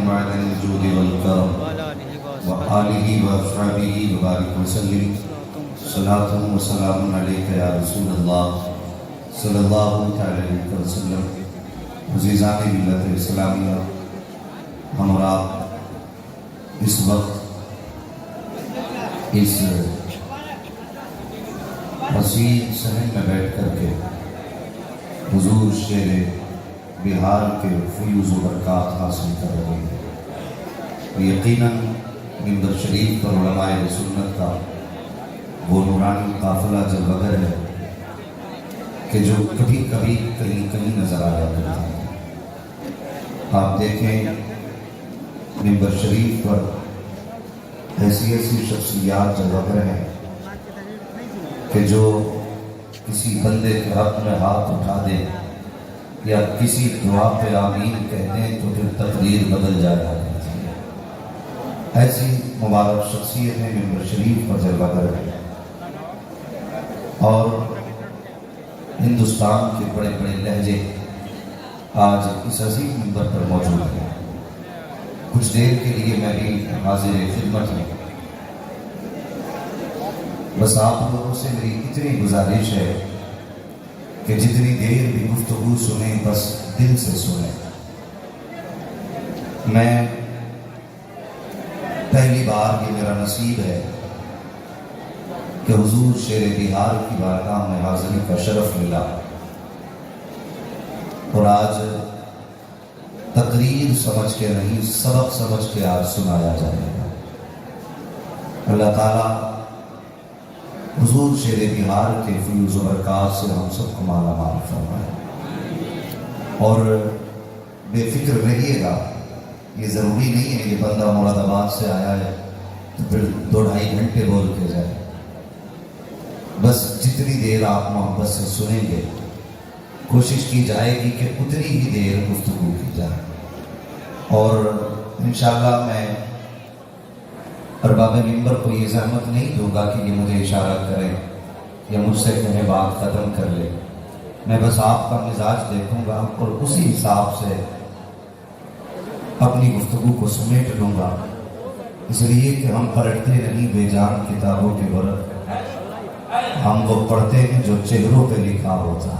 معدن الجود والكرم وآله وأصحابه وبارك وسلم صلاة وسلام عليك يا رسول الله صلی اللہ تعالی علیہ وسلم۔ عزیزان ملت اسلامیہ، ہم اور آپ اس وقت اس وسیع صحن میں بیٹھ کر کے حضور شیر بہار کے فیوز و برکات حاصل کر رہے ہیں۔ یقیناً منبر شریف پر علماء سنت کا وہ نورانی قافلہ جلوگر ہے کہ جو کبھی کبھی کہیں نظر آیا کرتا ہے۔ آپ دیکھیں منبر شریف پر ایسی شخصیات جلوگر ہیں کہ جو کسی بندے کے حق میں ہاتھ اٹھا دے یا کسی دعا پہ آمین کہہ دیں تو پھر تقدیر بدل جایا کرتی ہے۔ ایسی مبارک شخصیتیں منبر شریف پر جلوگر ہیں اور ہندوستان کے بڑے بڑے لہجے آج اس عظیم منبر پر موجود ہیں۔ کچھ دیر کے لیے میں بھی حاضر خدمت ہوں۔ بس آپ لوگوں سے میری اتنی گزارش ہے کہ جتنی دیر بھی گفتگو سنیں بس دل سے سنیں۔ میں پہلی بار یہ میرا نصیب ہے کہ حضور شیر بہار کی بارگاہ میں حاضری کا شرف ملا اور آج تقریر سمجھ کے نہیں سبق سمجھ کے آج سنایا جائے گا۔ اللہ تعالیٰ حضور شیر بہار کے فیوز و برکات سے ہم سب کو مالا مال فرمائے اور بے فکر رہیے گا۔ یہ ضروری نہیں ہے یہ بندہ مراد آباد سے آیا ہے تو پھر 2-2.5 گھنٹے بول کے جائے۔ بس جتنی دیر آپ محبت سے سنیں گے کوشش کی جائے گی کہ اتنی ہی دیر گفتگو کی جائے اور انشاءاللہ میں ارباب منبر کو یہ زحمت نہیں دوں گا کہ یہ مجھے اشارہ کریں یا مجھ سے کہیں بات ختم کر لے۔ میں بس آپ کا مزاج دیکھوں گا اور اسی حساب سے اپنی گفتگو کو سمیٹ لوں گا، اس لیے کہ ہم پلٹتے نہیں بے جان کتابوں کے ورق، ہم وہ پڑھتے ہیں جو چہروں پہ لکھا ہوتا ہے۔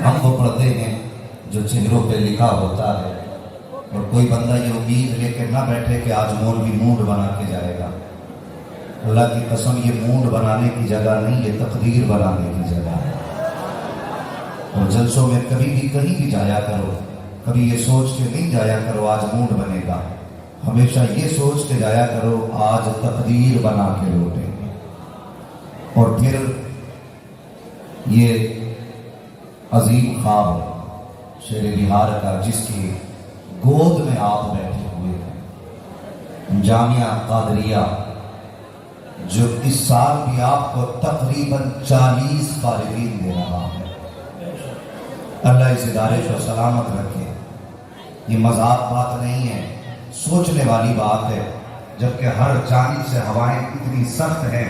ہم وہ پڑھتے ہیں جو چہروں پہ لکھا ہوتا ہے اور کوئی بندہ یہ امید لے کے نہ بیٹھے کہ آج مولوی موڈ بنا کے جائے گا۔ اللہ کی قسم یہ موڈ بنانے کی جگہ نہیں، یہ تقدیر بنانے کی جگہ ہے۔ اور جلسوں میں کبھی بھی کہیں بھی جایا کرو، کبھی یہ سوچ کے نہیں جایا کرو آج موڈ بنے گا، ہمیشہ یہ سوچ کے جایا کرو آج تقدیر بنا کے لوٹیں گے۔ اور پھر یہ عظیم خواب شیر بہار کا جس کی گود میں آپ بیٹھے ہوئے ہیں، جامعہ قادریہ جو اس سال بھی آپ کو تقریباً 40 فارغین دے رہا ہے۔ اللہ اس ادارے کو سلامت رکھے۔ یہ مذاق بات نہیں ہے، سوچنے والی بات ہے، جبکہ ہر جانب سے ہوائیں اتنی سخت ہیں،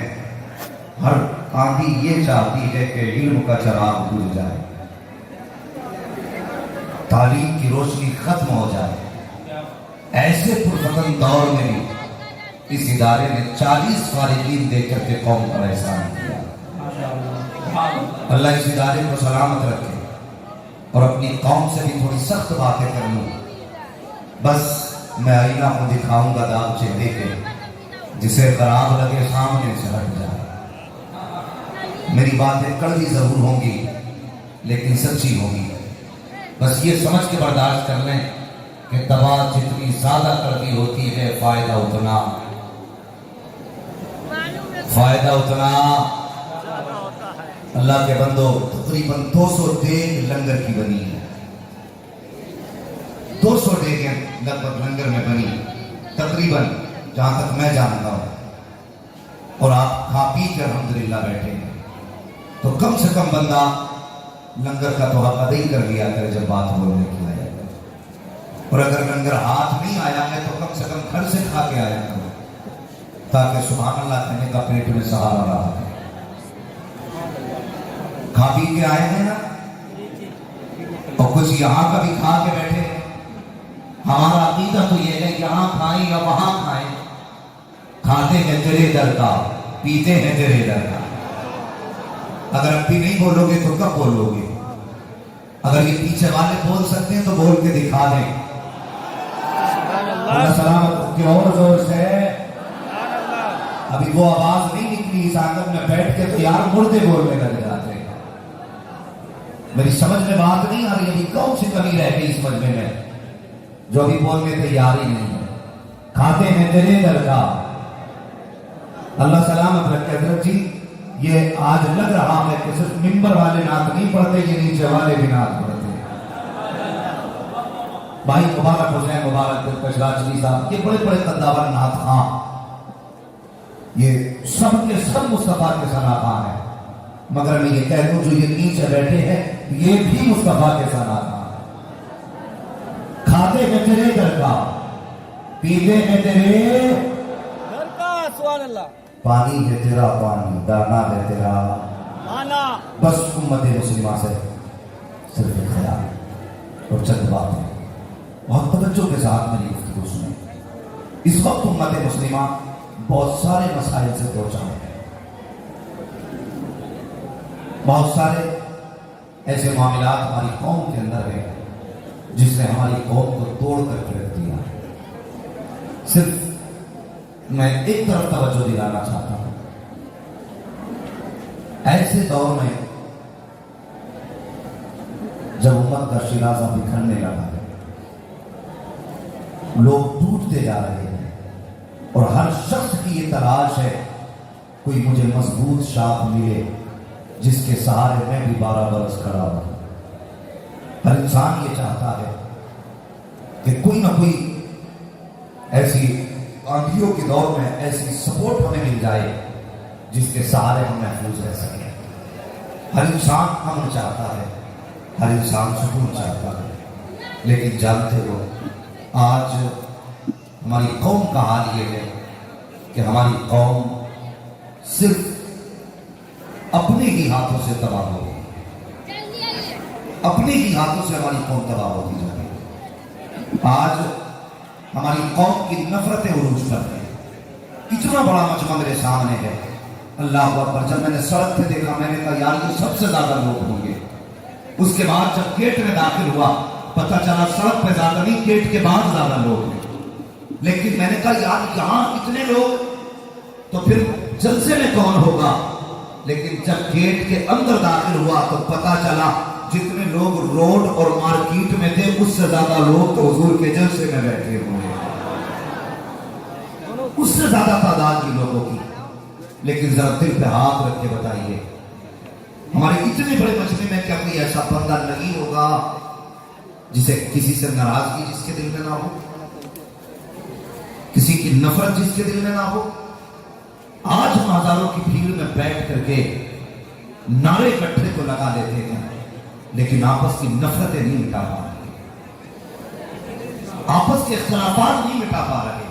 ہر آندھی یہ چاہتی ہے کہ علم کا چراغ بجھ جائے، تعلیم کی روشنی ختم ہو جائے۔ ایسے پرفتن دور میں بھی اس ادارے نے 40 فارغین دے کر کے قوم پر احسان کیا۔ اللہ اس ادارے کو سلامت رکھے اور اپنی قوم سے بھی تھوڑی سخت باتیں کر لوں۔ بس میں آئینہ کو دکھاؤں گا داغ چہرے کے، جسے خراب لگے سامنے سے ہٹ جائے۔ میری باتیں کڑوی ضرور ہوں گی لیکن سچی ہوں گی، بس یہ سمجھ کے برداشت کر لیں کہ دوا جتنی زیادہ کڑوی ہوتی ہے فائدہ اتنا اللہ کے بندو تقریباً 200 دیگ لنگر کی بنی ہے، 200 دیگیں لگ بھگ لنگر میں بنی تقریباً، جہاں تک میں جانتا ہوں، اور آپ کھا پی کے الحمدللہ بیٹھے ہیں، تو کم سے کم بندہ لنگر کا تو حق ادا ہی کر لیا کرے جب بات بولنے کی آیا کرے، اور اگر لنگر ہاتھ نہیں آیا ہے تو کم سے کم گھر سے کھا کے آیا کرے تاکہ سبحان اللہ کہنے کا پیٹ میں سہارا رہا ہے۔ کھا پی کے آئے ہیں نا، اور کچھ یہاں کا بھی کھا کے بیٹھے ہیں، عقیدہ تو یہ ہے یہاں کھائیں یا وہاں کھائیں، کھاتے ہیں تیرے در کا، پیتے ہیں تیرے در کا۔ اگر اب بھی نہیں بولو گے تو کب بولو گے؟ اگر یہ پیچھے والے بول سکتے ہیں تو بول کے دکھا دیں۔ اللہ سلامت کی اور زور سے۔ ابھی وہ آواز نہیں نکلی اس آنگن میں بیٹھ کے تو یار مردے بولنے لگ جاتے ہیں۔ میری سمجھ میں بات نہیں آ رہی، ابھی کون سی کمی رہ گئی اس مجمع میں جو ابھی بولنے تیار ہی نہیں ہے؟ کھاتے ہیں تیرے در کا۔ اللہ سلامت رکھے۔ حضرت جی یہ آج لگ رہا ہے کہ صرف منبر والے نعت نہیں پڑھتے، یہ نیچے والے بھی نعت پڑھتے ہیں۔ بھائی مبارک حسین مبارک دلکش راجوی صاحب، یہ بڑے بڑے قداور نعت خواں، یہ سب کے سب مصطفیٰ کے ثناء ہیں، مگر میں یہ کہہ دوں جو یہ نیچے بیٹھے ہیں یہ بھی مصطفیٰ کے ثناء ہیں۔ کھاتے ہیں تیرے در کا، پیتے ہیں تیرے در کا، سبحان اللہ۔ پانی ہے تیرا پانی، دانا ہے تیرا مانا۔ بس امت مسلمہ سے صرف ایک خیال اور چند بات ہے، بہت توجہ کے ساتھ میری گفتگو سنیں۔ اس وقت امت مسلمہ بہت سارے مسائل سے پہنچا ہے، بہت سارے ایسے معاملات ہماری قوم کے اندر ہیں جس نے ہماری قوم کو توڑ کر کے رکھ دیا ہے۔ صرف میں ایک طرف توجہ دلانا چاہتا ہوں، ایسے دور میں جب امت کا شیرازہ بکھرنے لگا ہے، لوگ ٹوٹتے جا رہے ہیں اور ہر شخص کی یہ تلاش ہے کوئی مجھے مضبوط شاخ ملے جس کے سہارے میں بھی 12 برس کھڑا ہوں۔ ہر انسان یہ چاہتا ہے کہ کوئی نہ کوئی ایسی آندھیوں کے دور میں ایسی سپورٹ ہمیں مل جائے جس کے سہارے ہم محفوظ رہ سکیں۔ ہر انسان امن چاہتا ہے، ہر انسان سکون چاہتا ہے، لیکن جانتے ہو آج ہماری قوم کا حال یہ ہے کہ ہماری قوم صرف اپنے ہی ہاتھوں سے تباہ ہو گئی، اپنے ہی ہاتھوں سے ہماری قوم تباہ ہوتی جا رہی ہے۔ آج ہماری قوم کی نفرتیں عروج پر ہیں۔ اتنا بڑا مجمع میرے سامنے ہے، اللہ اکبر۔ جب میں نے سڑک پہ دیکھا میں نے کہا یار یہ سب سے زیادہ لوگ ہوں گے۔ اس کے بعد جب گیٹ میں داخل ہوا پتہ چلا سڑک پہ زیادہ نہیں، گیٹ کے بعد زیادہ لوگ ہیں۔ لیکن میں نے کہا یار یہاں اتنے لوگ تو پھر جلسے میں کون ہوگا؟ لیکن جب گیٹ کے اندر داخل ہوا تو پتہ چلا جتنے لوگ روڈ اور مارکیٹ میں تھے اس سے زیادہ لوگ تو حضور کے جلسے میں بیٹھے ہوئے ہیں، اس سے زیادہ تعداد کی لوگوں کی۔ لیکن ذرا دل پہ ہاتھ رکھ کے بتائیے ہمارے اتنے بڑے مجمع میں کیا کوئی ایسا بندہ نہیں ہوگا جسے کسی سے ناراضگی جس کے دل میں نہ ہو، کسی کی نفرت جس کے دل میں نہ ہو؟ آج ہم ہزاروں کی بھیڑ میں بیٹھ کر کے نعرے کٹھے تو لگا لیتے ہیں لیکن آپس کی نفرتیں نہیں مٹا پا رہے، آپس کے اختلافات نہیں مٹا پا رہے۔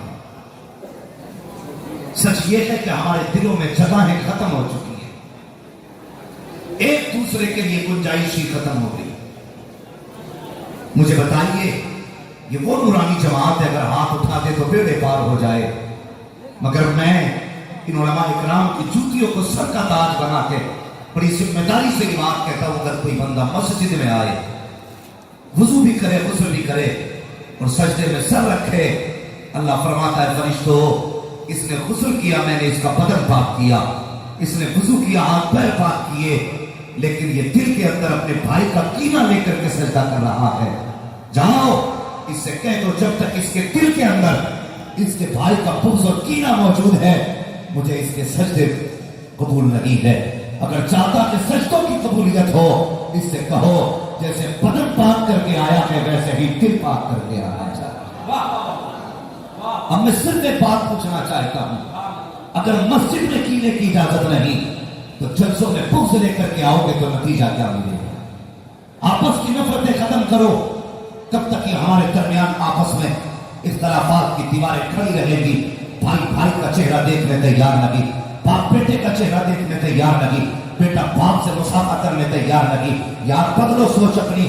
سچ یہ ہے کہ ہمارے دلوں میں جگہیں ختم ہو چکی ہیں، ایک دوسرے کے لیے گنجائش ہی ختم ہو گئی۔ مجھے بتائیے یہ وہ نورانی جماعت ہے اگر ہاتھ اٹھاتے تو بیڑے پار ہو جائے، مگر میں ان علماء اکرام کی جوتیوں کو سر کا تاج بنا کے بڑی ذمہ داری سے یہ بات کہتا ہوں، اگر کوئی بندہ مسجد میں آئے وضو بھی کرے غسل بھی کرے اور سجدے میں سر رکھے، اللہ فرماتا ہے فرشتو اس نے غسل کیا میں نے اس کا بدن پاک کیا، اس نے وضو کیا ہاتھ پیر پاک کیے، لیکن یہ دل کے اندر اپنے بھائی کا کینہ لے کر کے سجدہ کر رہا ہے۔ جاؤ اس سے کہہ دو جب تک اس کے دل کے اندر اس کے بھائی کا بغض اور کینہ موجود ہے مجھے اس کے سجدے قبول نہیں ہے۔ اگر چاہتا کہ سجدوں کی قبولیت ہو اس سے کہو جیسے بدن پاک کر کے آیا ہے ویسے ہی دل پاک کر کے آنا چاہتا۔ اب میں صرف ایک بات پوچھنا چاہتا ہوں، اگر مسجد میں کینے کی اجازت نہیں تو جلسوں میں بغض لے کر کے آؤ گے تو نتیجہ کیا ملے گا؟ آپس کی نفرتیں ختم کرو، کب تک یہ ہمارے درمیان آپس میں اختلافات کی دیواریں کھڑی رہیں گی؟ بھائی بھائی کا چہرہ دیکھنے تیار نہیں، باپ بیٹے کا چہرہ دیکھنے تیار نہیں، بیٹا باپ سے مصافحہ کرنے تیار نہیں۔ یار بدلو سوچ اپنی،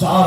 4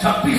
26